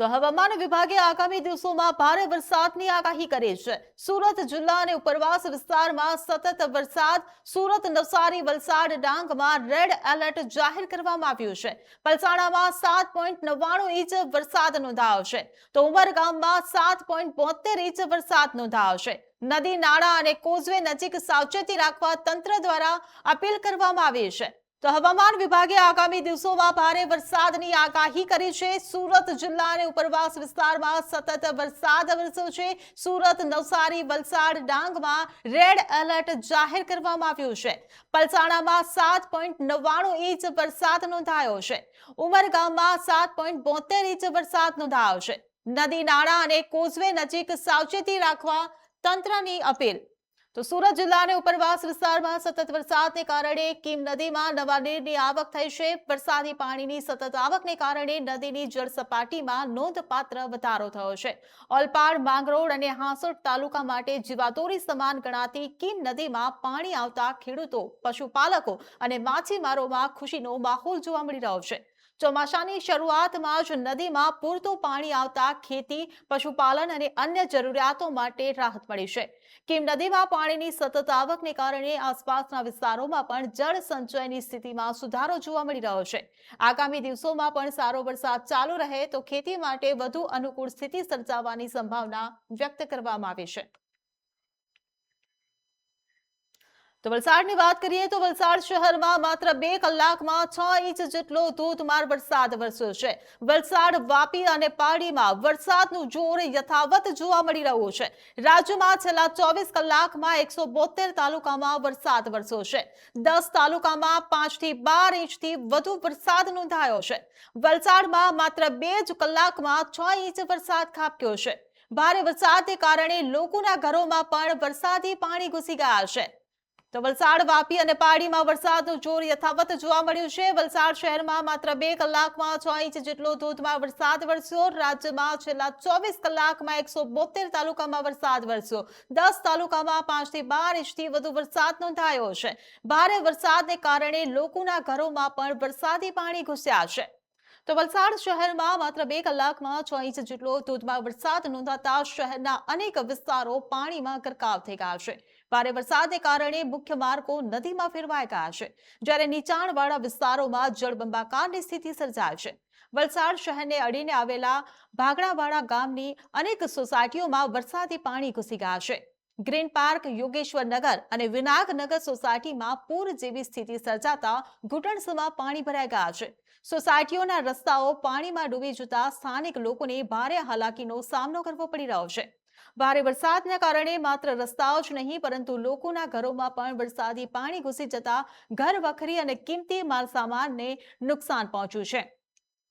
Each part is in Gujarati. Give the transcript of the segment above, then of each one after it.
તો હવામાન વિભાગે આગામી દિવસોમાં ભારે વરસાદની આગાહી કરી છે। સુરત જિલ્લા અને ઉપરવાસ વિસ્તારમાં સતત વરસાદ। સુરત, નવસારી, વલસાડ, ડાંગમાં રેડ એલર્ટ જાહેર કરવામાં આવ્યું છે। પલસાણામાં 7.99 ઇંચ વરસાદ નોંધાયો છે, તો ઉમરગામમાં 7.72 ઇંચ વરસાદ નોંધાયો છે। નદી, નાળા અને કોઝવે નજીક સાવચેતી રાખવા તંત્ર દ્વારા અપીલ કરવામાં આવી છે। તો હવામાન વિભાગે આગામી દિવસોમાં ભારે વરસાદની આગાહી કરી છે। સુરત જિલ્લા અને ઉપરવાસ વિસ્તારમાં સતત વરસાદ વરસ્યો છે। સુરત, નવસારી, વલસાડ, ડાંગમાં રેડ એલર્ટ જાહેર કરવામાં આવ્યું છે। પલસાણામાં 7.99 ઇંચ વરસાદ નોંધાયો છે। ઉમરગામમાં 7.72 ઇંચ વરસાદ નોંધાયો છે। નદી, નાળા અને કોઝવે નજીક સાવચેતી રાખવા તંત્રની અપીલ। તો સુરત જિલ્લા અને ઉપરવાસ વિસ્તારમાં સતત વરસાદને કારણે કીમ નદીમાં નવા નીરની આવક થઈ છે। વરસાદી પાણીની સતત આવકને કારણે નદીની જળ સપાટીમાં નોંધપાત્ર વધારો થયો છે। ઓલપાડ, માંગરોળ અને હાંસોટ તાલુકા માટે જીવાદોરી સમાન ગણાતી કીમ નદીમાં પાણી આવતા ખેડૂતો, પશુપાલકો અને માછીમારોમાં ખુશીનો માહોલ જોવા મળી રહ્યો છે। ચોમાસાની શરૂઆતમાં જ નદીમાં પૂરતું પાણી આવતા ખેતી, પશુપાલન અને અન્ય જરૂરિયાતો માટે રાહત મળી છે। કીમ નદીમાં પાણીની સતત આવકને કારણે આસપાસના વિસ્તારોમાં પણ જળ સંચયની સ્થિતિમાં સુધારો જોવા મળી રહ્યો છે। આગામી દિવસોમાં પણ સારો વરસાદ ચાલુ રહે તો ખેતી માટે વધુ અનુકૂળ સ્થિતિ સર્જાવાની સંભાવના વ્યક્ત કરવામાં આવી છે। તો વલસાડની વાત કરીએ તો વલસાડ શહેરમાં માત્ર 2 કલાકમાં 6 ઇંચ જેટલો ધોધમાર વરસાદ વરસ્યો છે। વલસાડ, વાપી અને પાડીમાં વરસાદનું જોર યથાવત જોવા મળી રહ્યું છે। રાજ્યમાં છેલ્લા 24 કલાકમાં 172 તાલુકામાં વરસાદ વરસ્યો છે। 10 તાલુકામાં 5 થી 12 ઇંચથી વધુ વરસાદ નોંધાયો છે। વલસાડમાં માત્ર 2 જ કલાકમાં 6 ઇંચ વરસાદ ખાબક્યો છે। ભારે વરસાદને કારણે લોકોના ઘરોમાં પણ વરસાદી પાણી ઘૂસી ગયા છે। તો વલસાડ, વાપી અને પાડીમાં વરસાદનું જોર યથાવત જોવા મળ્યું છે। વલસાડ શહેરમાં માત્ર 2 કલાકમાં 6 ઇંચ જેટલો ધોધમાર વરસાદ વરસ્યો। રાજ્યમાં છેલ્લા 24 કલાકમાં 172 તાલુકામાં વરસાદ વરસ્યો। 10 તાલુકામાં 5 થી 12 ઇંચથી વધુ વરસાદ નોંધાયો છે। ભારે વરસાદને કારણે લોકોના ઘરોમાં પણ વરસાદી પાણી ઘૂસ્યા છે। તો વલસાડ શહેરમાં માત્ર 2 કલાકમાં 6 ઇંચ જેટલો ધોધમાર વરસાદ નોંધાતા શહેરના અનેક વિસ્તારો પાણીમાં ગરકાવ થઈ ગયા છે। ભારે વરસાદને કારણે મુખ્ય માર્ગો નદીમાં ફેરવાઈ ગયા છે, જ્યારે નીચાણવાળા વિસ્તારોમાં જળબંબાકારની સ્થિતિ સર્જાય છે। વલસાડ શહેરને અડીને આવેલા ભાગડાવાડા ગામની અનેક સોસાયટીઓમાં વરસાદી પાણી ઘૂસી ગયા છે। ગ્રીન પાર્ક, યોગેશ્વર નગર અને વિનાયકનગર સોસાયટીમાં પૂર જેવી સ્થિતિ સર્જાતા ઘૂંટણસમાં પાણી ભરાઈ ગયા છે। સોસાયટીઓના રસ્તાઓ પાણીમાં ડૂબી જતા સ્થાનિક લોકોને ભારે હાલાકીનો સામનો કરવો પડી રહ્યો છે। ભારે વરસાદના કારણે માત્ર રસ્તાઓ જ નહીં પરંતુ લોકોના ઘરોમાં પણ વરસાદી પાણી ઘૂસી જતા ઘર વખરી અને કિંમતી માલસામાનને નુકસાન પહોંચ્યું છે।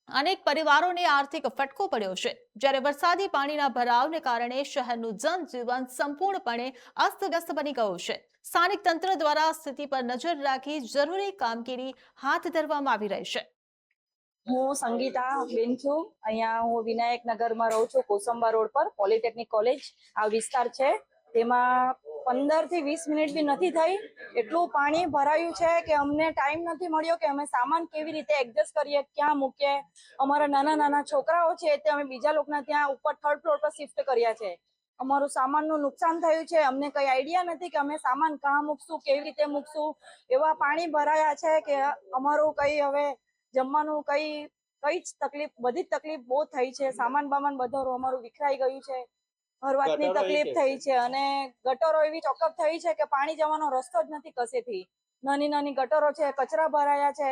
અનેક પરિવારોને આર્થિક ફટકો પડ્યો છે, જ્યારે વરસાદી પાણીના ભરાવને કારણે શહેરનું જનજીવન સંપૂર્ણપણે અસ્તવ્યસ્ત બની ગયું છે। સ્થાનિક તંત્ર દ્વારા સ્થિતિ પર નજર રાખી જરૂરી કામગીરી હાથ ધરવામાં આવી રહી છે। હું સંગીતા બેન છું। અહીંયા હું વિનાયક નગરમાં રહું છું। કોસંબા રોડ પર પોલિટેકનિક કોલેજ આ વિસ્તાર છે, તેમાં 15 થી 20 મિનિટ બી નથી થઈ એટલું પાણી ભરાયું છે કે અમને ટાઈમ નથી મળ્યો કે અમે સામાન કેવી રીતે એડજસ્ટ કરીએ, ક્યાં મૂકીએ। અમારા નાના નાના છોકરાઓ છે તે અમે બીજા લોકોના ત્યાં ઉપર 3rd ફ્લોર પર શિફ્ટ કર્યા છે। અમારું સામાનનું નુકસાન થયું છે, અમને કઈ આઈડિયા નથી કે અમે સામાન ક્યાં મૂકશું, કેવી રીતે મૂકશું। એવા પાણી ભરાયા છે કે અમારું કઈ હવે જમવાનું કઈ જ તકલીફ, બધી જ તકલીફ બહુ થઈ છે। સામાન બામાન બધું અમારું વિખરાઈ ગયું છે, હરવાતની તકલીફ થઈ છે અને ગટરો એવી ચોકઅપ થઈ છે કે પાણી જવાનો રસ્તો જ નથી કશેથી। નાની નાની ગટરો છે, કચરા ભરાયા છે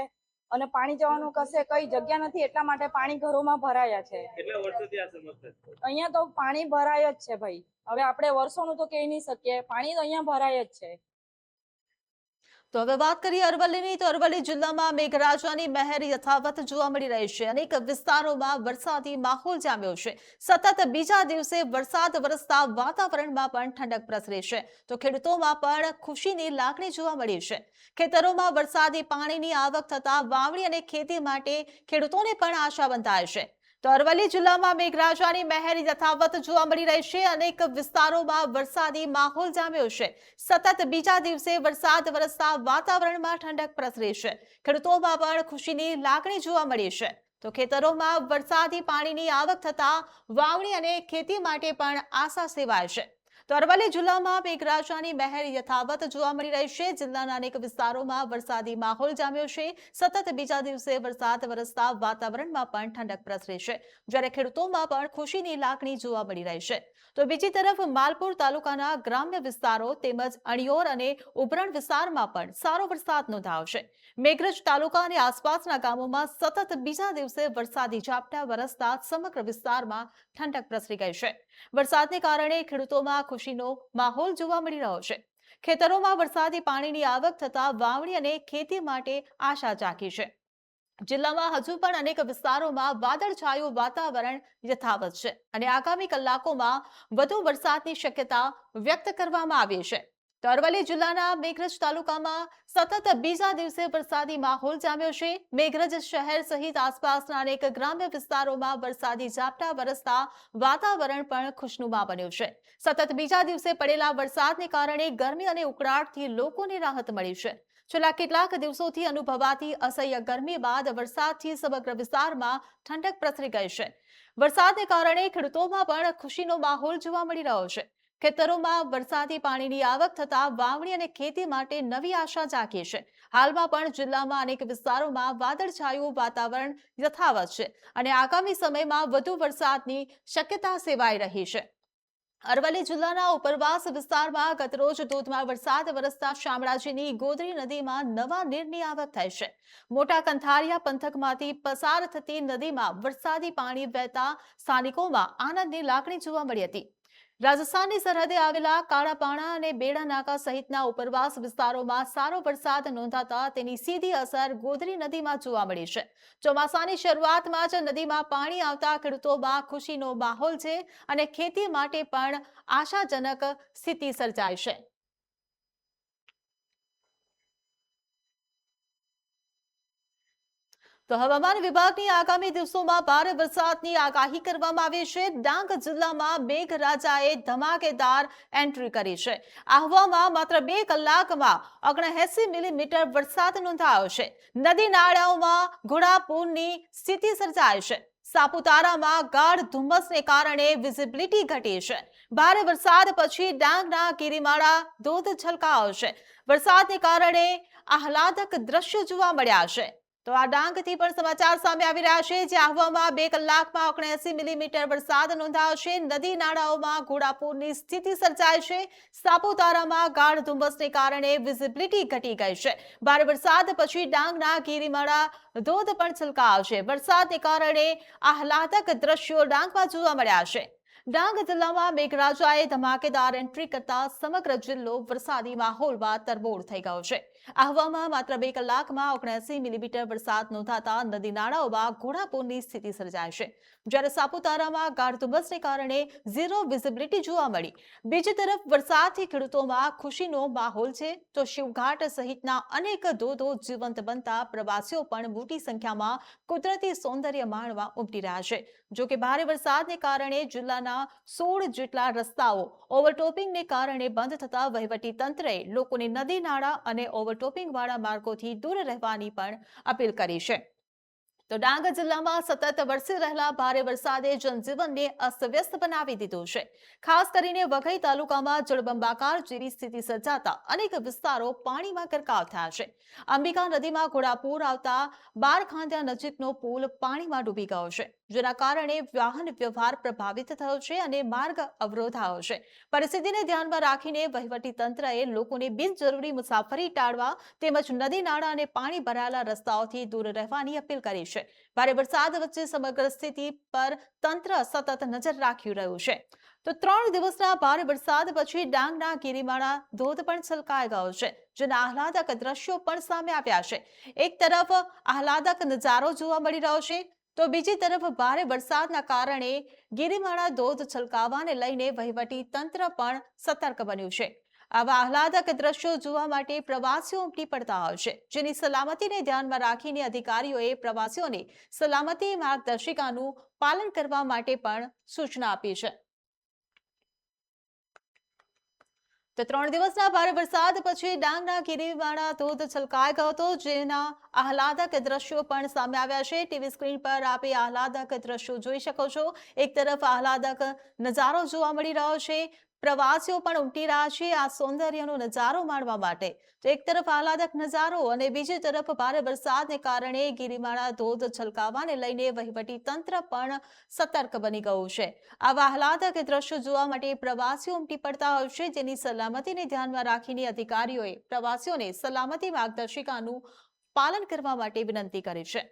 અને પાણી જવાનું કશે કઈ જગ્યા નથી, એટલા માટે પાણી ઘરોમાં ભરાયા છે। કેટલા વર્ષોથી આ સમસ્યા? અહીંયા તો પાણી ભરાય જ છે ભાઈ, હવે આપણે વર્ષોનું તો કહી નહીં શકીએ, પાણી તો અહીંયા ભરાય જ છે। તો હવે વાત કરીએ અરવલ્લીની, તો અરવલ્લી જિલ્લામાં મેઘરાજાની મહેર યથાવત જોવા મળી રહી છે। અનેક વિસ્તારોમાં વરસાદી માહોલ જામ્યો છે। સતત બીજા દિવસે વરસાદ વરસતા વાતાવરણમાં પણ ઠંડક પ્રસરી છે, તો ખેડૂતોમાં પણ ખુશીની લાગણી જોવા મળી છે। ખેતરોમાં વરસાદી પાણીની આવક થતા વાવણી અને ખેતી માટે ખેડૂતોને પણ આશા બંધાય છે। તો અરવલ્લી જિલ્લામાં મેઘરાજાની મહેર યથાવત જોવા મળી રહી છે। અનેક વિસ્તારોમાં વરસાદી માહોલ જામ્યો છે। સતત બીજા દિવસે વરસાદ વરસતા વાતાવરણમાં ઠંડક પ્રસરી છે। ખેડૂતોમાં પણ ખુશીની લાગણી જોવા મળી છે। તો ખેતરોમાં વરસાદી પાણીની આવક થતા વાવણી અને ખેતી માટે પણ આશા સેવાય છે. તો અરવલ્લી જિલ્લામાં મેઘરાજાની મહેર યથાવત જોવા મળી રહી છે. જિલ્લાના અનેક વિસ્તારોમાં વરસાદી માહોલ જામ્યો છે. સતત બીજા દિવસે વરસાદ વરસતા વાતાવરણમાં પણ ઠંડક પ્રસરી છે, જ્યારે ખેડૂતોમાં પણ ખુશીની લાગણી જોવા મળી રહી છે. તો બીજી તરફ માલપુર તાલુકાના ગ્રામ્ય વિસ્તારો તેમજ અણિયોર અને ઉભરણ વિસ્તારમાં પણ સારો વરસાદ નોંધાયો છે. મેઘરજ તાલુકા અને આસપાસના ગામોમાં સતત બીજા દિવસે વરસાદી ઝાપટા વરસતા સમગ્ર વિસ્તારમાં ઠંડક પ્રસરી ગઈ છે. વરસાદને કારણે ખેડૂતોમાં ખુશીનો માહોલ જોવા મળી રહ્યો છે. ખેતરોમાં વરસાદી પાણીની આવક થતા વાવણી અને ખેતી માટે આશા જાગી છે. જિલ્લામાં હજુ પણ અનેક વિસ્તારોમાં વાદળછાયું વાતાવરણ યથાવત છે અને આગામી કલાકોમાં વધુ વરસાદની શક્યતા વ્યક્ત કરવામાં આવી છે. તો અરવલ્લી જિલ્લાના મેઘરજ તાલુકામાં સતત બીજા દિવસે વરસાદી માહોલ જામ્યો છે. મેઘરજ શહેર સહિત આસપાસના અનેક ગ્રામ્ય વિસ્તારોમાં વરસાદી ઝાપટા વરસતા વાતાવરણ પણ ખુશનુમા બન્યું છે. સતત બીજા દિવસે પડેલા વરસાદને કારણે ગરમી અને ઉકળાટથી લોકોને રાહત મળી છે. છેલ્લા કેટલાક દિવસોથી અનુભવાતી અસહ્ય ગરમી બાદ વરસાદથી સમગ્ર વિસ્તારમાં ઠંડક પ્રસરી ગઈ છે. વરસાદને કારણે ખેડૂતોમાં પણ ખુશીનો માહોલ જોવા મળી રહ્યો છે. ખેતરોમાં વરસાદી પાણીની આવક થતા વાવણી અને ખેતી માટે નવી આશા જાગી છે. હાલમાં પણ જિલ્લામાં અનેક વિસ્તારોમાં વાદળછાયું વાતાવરણ યથાવત છે અને આગામી સમયમાં વધુ વરસાદની શક્યતા સેવાઈ રહી છે. અરવલ્લી જિલ્લાના ઉપરવાસ વિસ્તારમાં ગતરોજ ધોધમાર વરસાદ વરસતા શામળાજીની ગોદરી નદીમાં નવા નીરની આવક થઈ છે. મોટા કંથારિયા પંથકમાંથી પસાર થતી નદીમાં વરસાદી પાણી વહેતા સ્થાનિકોમાં આનંદની લાગણી જોવા મળી હતી. રાજસ્થાનની સરહદે આવેલા કાળાપાણા અને બેડા નાકા સહિતના ઉપરવાસ વિસ્તારોમાં સારો વરસાદ નોંધાતા તેની સીધી અસર ગોદરી નદીમાં જોવા મળી છે. ચોમાસાની શરૂઆતમાં જ નદીમાં પાણી આવતા ખેડૂતોમાં ખુશીનો માહોલ છે અને ખેતી માટે પણ આશાજનક સ્થિતિ સર્જાઈ છે. તો હવામાન વિભાગની આગામી દિવસોમાં ભારે વરસાદની આગાહી કરવામાં આવી છે. ડાંગ જિલ્લામાં મેઘરાજાએ ધમાકેદાર એન્ટ્રી કરી છે. આહવામાં માત્ર 2 કલાકમાં 79 મિલીમીટર વરસાદ નોંધાયો છે. નદી નાળાઓમાં ઘોડાપૂરની સ્થિતિ સર્જાઈ છે. સાપુતારામાં ગાઢ ધુમ્મસને કારણે વિઝિબિલિટી ઘટી છે. ભારે વરસાદ પછી ડાંગના ગિરિમાળા ધોધ છલકાયો છે. વરસાદને કારણે આહલાદક દ્રશ્યો જોવા મળ્યા છે. તો આ ડાંગથી પણ સમાચાર સામે આવી રહ્યા છે, જે આહવામાં 2 કલાકમાં 79 મિલીમીટર વરસાદ નોંધાયો છે. નદી નાળાઓમાં ઘોડાપૂરની સ્થિતિ સર્જાઈ છે. સાપુતારામાં ગાઢ ધુમ્મસને કારણે વિઝિબિલિટી ઘટી ગઈ છે. ભારે વરસાદ પછી ડાંગના ગિરિમાળા ધોધ પણ છલકાયો છે. વરસાદને કારણે આહલાદક દ્રશ્યો ડાંગમાં જોવા મળ્યા છે. ડાંગ જિલ્લામાં મેઘરાજાએ ધમાકેદાર એન્ટ્રી કરતા સમગ્ર જિલ્લો વરસાદી માહોલમાં તરબોળ થઈ ગયો છે. આહવામાં માત્ર 2 કલાકમાં 79 મિલીમીટર વરસાદ નોંધાતા નદી નાળાઓમાં ઘોડાપૂરની સ્થિતિ સર્જાઈ છે. જ્યારે સાપુતારામાં ગાઢ ધુમ્મસને કારણે ઝીરો વિઝિબિલિટી જોવા મળી. બીજી તરફ વરસાદથી ખેડૂતોમાં ખુશીનો માહોલ છે. તો શિવઘાટ સહિતના અનેક ધોધો જીવંત બનતા પ્રવાસીઓ પણ મોટી સંખ્યામાં કુદરતી સૌંદર્ય માણવા ઉમટી રહ્યા છે. જો કે ભારે વરસાદને કારણે જિલ્લાના 16 જેટલા રસ્તાઓ ઓવરટોપિંગને કારણે બંધ થતા વહીવટી તંત્રએ લોકોને નદી નાળા અને ઓવરટોપિંગ વાળા માર્ગોથી દૂર રહેવાની પણ અપીલ કરી છે. તો ડાંગ જિલ્લામાં સતત વરસી રહેલા ભારે વરસાદે જનજીવનને અસ્તવ્યસ્ત બનાવી દીધું છે. ખાસ કરીને વઘઈ તાલુકામાં જળબંબાકાર જેવી સ્થિતિ સર્જાતા અનેક વિસ્તારો પાણીમાં ગરકાવ થયા છે. અંબિકા નદીમાં ઘોડાપૂર આવતા બારખાંધ્યા નજીકનો પુલ પાણીમાં ડૂબી ગયો છે, જેના કારણે વાહન વ્યવહાર પ્રભાવિત થયો છે અને માર્ગ અવરોધાયો છે. પરિસ્થિતિને ધ્યાનમાં રાખીને વહીવટી તંત્રએ લોકોને બિનજરૂરી મુસાફરી ટાળવા તેમજ નદી નાળા અને પાણી ભરાયેલા રસ્તાઓથી દૂર રહેવાની અપીલ કરી છે. ભારે વરસાદ વચ્ચે સમગ્ર સ્થિતિ પર તંત્ર સતત નજર રાખી રહ્યું છે. તો 3 દિવસના ભારે વરસાદ પછી ડાંગના ગિરિમાળા ધોધ પણ છલકાઈ ગયો છે, જેના આહલાદક દ્રશ્યો પણ સામે આવ્યા છે. એક તરફ આહલાદક નજારો જોવા મળી રહ્યો છે, તો બીજી તરફ ભારે વરસાદના કારણે ગિરિમાળા ધોધ છલકાવાને લઈને વહીવટી તંત્ર પણ સતર્ક બન્યું છે. આવા આહલાદક દ્રશ્યો જોવા માટે પ્રવાસીઓ ઉમટી પડતા હોય છે, જેની સલામતીને ધ્યાનમાં રાખીને અધિકારીઓએ પ્રવાસીઓને સલામતી માર્ગદર્શિકાનું પાલન કરવા માટે પણ સૂચના આપી છે. તો 3 દિવસના ભારે વરસાદ પછી ડાંગના ગિરિમાળા ધોધ છલકાઈ ગયો હતો, જેના આહલાદક દ્રશ્યો પણ સામે આવ્યા છે। ટીવી સ્ક્રીન પર આપ આહલાદક દ્રશ્યો જોઈ શકો છો। એક તરફ આહલાદક નજારો જોવા મળી રહ્યો છે, પ્રવાસીઓ પણ ઉમટી રહ્યા છે આ સૌંદર્યનો નજારો માણવા માટે। તો એક તરફ આહલાદક નજારો અને બીજી તરફ ભારે વરસાદને કારણે ગિરિમાળા ધોધ છલકાવાને લઈને વહીવટી તંત્ર પણ સતર્ક બની ગયું છે। આવા આહલાદક દ્રશ્યો જોવા માટે પ્રવાસીઓ ઉમટી પડતા હોય છે, જેની સલામતીને ધ્યાનમાં રાખીને અધિકારીઓએ પ્રવાસીઓને સલામતી માર્ગદર્શિકાનું પાલન કરવા માટે વિનંતી કરી છે।